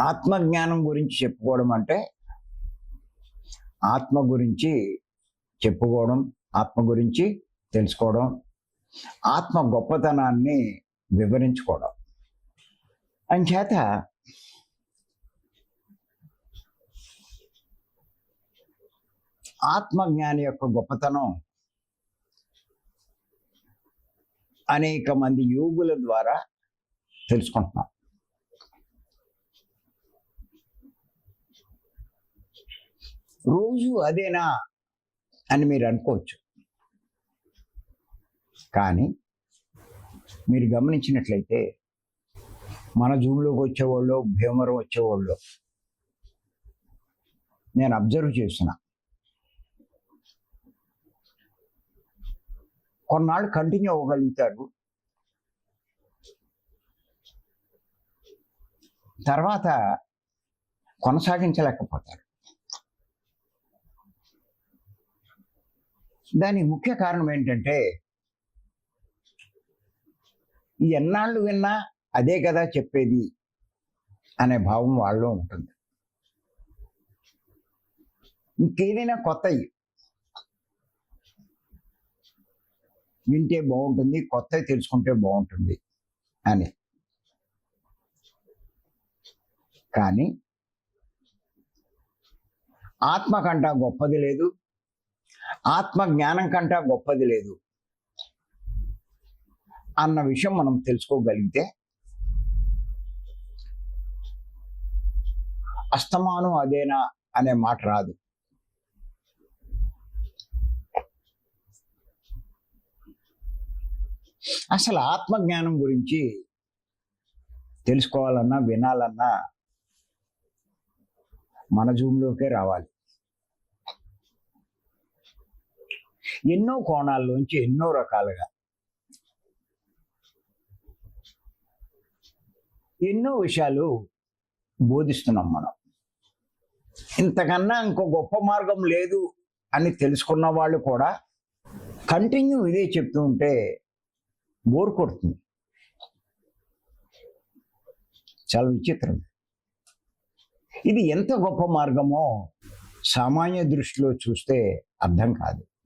ఆత్మజ్ఞానం గురించి చెప్పుకోవడం అంటే ఆత్మ గురించి చెప్పుకోవడం, ఆత్మ గురించి తెలుసుకోవడం, ఆత్మ గొప్పతనాన్ని వివరించుకోవడం. అంచేత ఆత్మజ్ఞాని యొక్క గొప్పతనం అనేక మంది యోగుల ద్వారా తెలుసుకుంటున్నాం. రోజు అదేనా అని మీరు అనుకోవచ్చు, కానీ మీరు గమనించినట్లయితే మన జూమ్లోకి వచ్చేవాళ్ళు, భీమవరం వచ్చేవాళ్ళు నేను అబ్జర్వ్ చేస్తున్నా. కొన్నాళ్ళు కంటిన్యూ అవ్వగలుగుతారు, తర్వాత కొనసాగించలేకపోతారు. దానికి ముఖ్య కారణం ఏంటంటే ఎన్నాళ్ళు విన్నా అదే కదా చెప్పేది అనే భావం వాళ్ళలో ఉంటుంది. ఇంకేదైనా కొత్తవి వింటే బాగుంటుంది, కొత్తవి తెలుసుకుంటే బాగుంటుంది అని. కానీ ఆత్మ కంటా గొప్పది లేదు, ఆత్మ జ్ఞానం కంటా గొప్పది లేదు అన్న విషయం మనం తెలుసుకోగలిగితే అస్తమానం అదేనా అనే మాట రాదు. అసలు ఆత్మజ్ఞానం గురించి తెలుసుకోవాలన్నా వినాలన్నా మన జూమ్లోకే రావాలి. ఎన్నో కోణాల్లోంచి ఎన్నో రకాలుగా ఎన్నో విషయాలు బోధిస్తున్నాం మనం. ఇంతకన్నా ఇంకో గొప్ప మార్గం లేదు అని తెలుసుకున్న వాళ్ళు కూడా కంటిన్యూ ఇదే చెప్తూ ఉంటే బోర్ కొడుతుంది. చాలా విచిత్రం. ఇది ఎంత గొప్ప మార్గమో సామాన్య దృష్టిలో చూస్తే అర్థం కాదు.